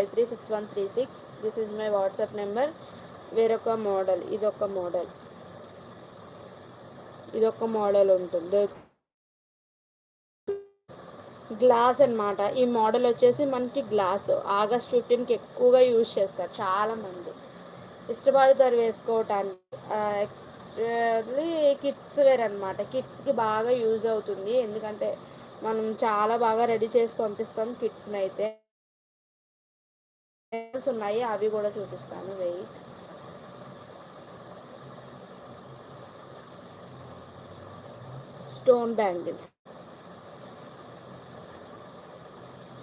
936136. This is my WhatsApp number. వేరొక model, ఇదొక model ఉంటుంది, గ్లాస్ అనమాట. ఈ మోడల్ వచ్చేసి మనకి గ్లాస్ ఆగస్ట్ 15కి ఎక్కువగా యూజ్ చేస్తారు, చాలామంది ఇష్టపడతారు వేసుకోవటానికి. యాక్చువల్లీ కిడ్స్ వేర్ అనమాట, కిడ్స్కి బాగా యూజ్ అవుతుంది, ఎందుకంటే మనం చాలా బాగా రెడీ చేసి పంపిస్తాం కిడ్స్ని అయితే. ఉన్నాయి, అవి కూడా చూపిస్తాను, వెయిట్.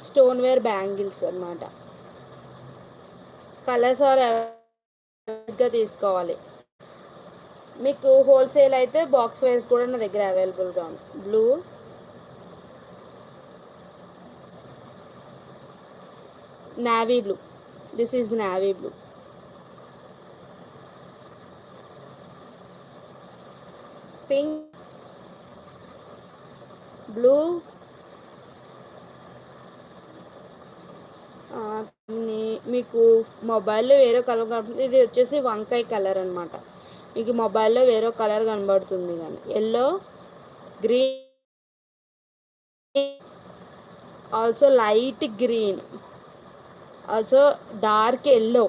స్టోన్ వేర్ బ్యాంగిల్స్ అనమాట. కలర్స్ గా తీసుకోవాలి. మీకు హోల్సేల్ అయితే బాక్స్ వైజ్ కూడా నా దగ్గర అవైలబుల్గా ఉంది. Blue, navy blue, this is navy blue, pink, blue, మీకు మొబైల్లో వేరే కలర్ కనబడుతుంది, ఇది వచ్చేసి వంకాయ కలర్ అనమాట. మీకు మొబైల్లో వేరే కలర్ కనబడుతుంది కానీ yellow, green, also light green, also dark yellow,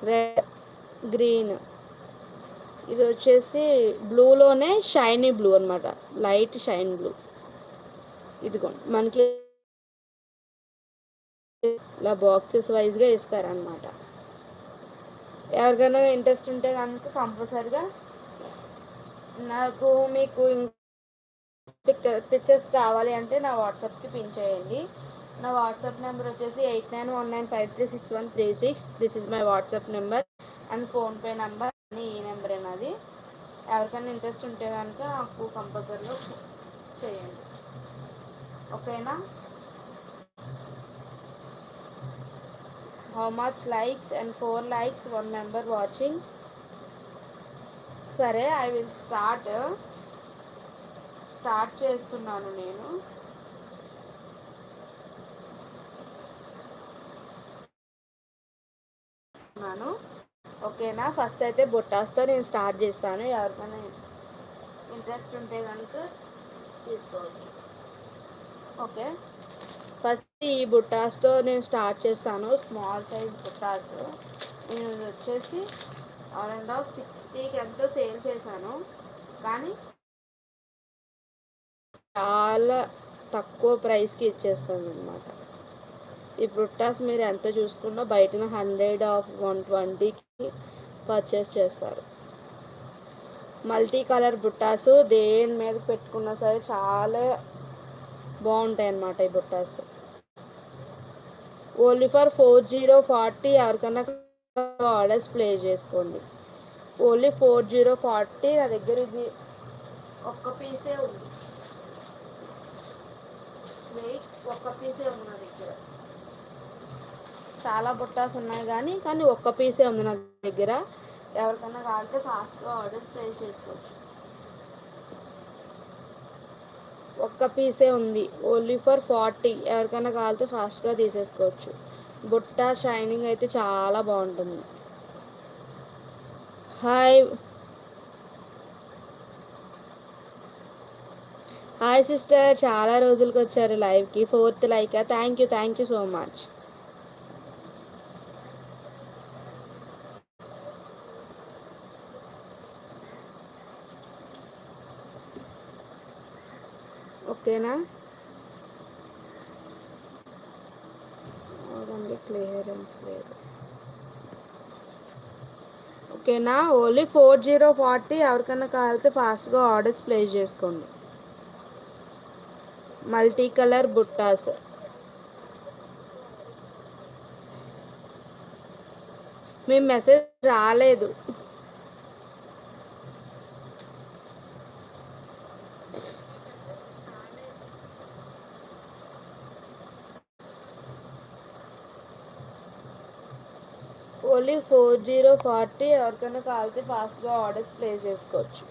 red, green. ఇది వచ్చేసి బ్లూలోనే షైనీ బ్లూ అనమాట, లైట్ షైన్ బ్లూ. ఇదిగోండి, మనకి ఇలా బాక్సెస్ వైజ్గా ఇస్తారనమాట. ఎవరికైనా ఇంట్రెస్ట్ ఉంటే కనుక కంపల్సరిగా నాకు మీకు పిక్చర్స్ కావాలి అంటే నా వాట్సాప్కి పిన్ చేయండి. నా వాట్సాప్ నెంబర్ వచ్చేసి 8919536136. This is my WhatsApp number and PhonePe number అని ఈ నెంబర్ అది. ఎవరికైనా ఇంట్రెస్ట్ ఉంటే కనుక నాకు కంపల్సరీగా చేయండి, ఓకేనా. How much likes and 4 likes, 1 member watching. సరే, ఐ విల్ స్టార్ట్ చేస్తున్నాను నేను. ఓకేనా, ఫస్ట్ అయితే బుట్టాస్తో నేను స్టార్ట్ చేస్తాను. ఎవరికైనా ఇంట్రెస్ట్ ఉంటే కనుక తీసుకోవచ్చు, ఓకే. ఫస్ట్ ఈ బుట్టాస్తో నేను స్టార్ట్ చేస్తాను. స్మాల్ సైజ్ బుట్టాస్ నేను వచ్చేసి 60కి ఎంతో సేల్ చేశాను, కానీ చాలా తక్కువ ప్రైస్కి ఇచ్చేస్తాను అనమాట. ఈ బుట్టాస్ మీరు ఎంత చూసుకున్నా బయట 100 ఆఫ్ 120కి పర్చేస్ చేస్తారు. మల్టీ కలర్ బుట్టాసు దేని మీద పెట్టుకున్నా సరే చాలా బాగుంటాయి అన్నమాట ఈ బుట్టాస్. ఓన్లీ ఫర్ 4040 ఎవరికన్నా ఆర్డర్స్ ప్లేస్ చేసుకోండి. ఓన్లీ 4040. నా దగ్గర ఇది ఒక్క పీసే ఉంది, ఒక్క పీసే ఉంది నా దగ్గర. చాలా బుట్టాస్ ఉన్నాయి కానీ ఒక్క పీసే ఉంది నా దగ్గర. ఎవరికైనా కావాలంటే ఫాస్ట్గా ఆర్డర్స్ ప్లేస్ చేసుకోవచ్చు. ఒక్క పీసే ఉంది, ఓన్లీ ఫర్ 40. ఎవరికైనా కావాలంటే ఫాస్ట్గా తీసేసుకోవచ్చు. బుట్ట షైనింగ్ అయితే చాలా బాగుంటుంది. హాయ్ సిస్టర్, చాలా రోజులకి వచ్చారు లైవ్కి. 4th like, thank you so much. ఓకేనా, క్లియరెన్స్ లేదు, ఓకేనా. ఓన్లీ 4040. ఎవరికైనా కావాలితే ఫాస్ట్గా ఆర్డర్స్ ప్లేస్ చేసుకోండి. మల్టీ కలర్ బుట్టాస్. మీ మెసేజ్ రాలేదు. ఓన్లీ 4040. ఎవరికైనా కావాలితే ఫాస్ట్గా ఆర్డర్స్ ప్లేస్ చేసుకోవచ్చు.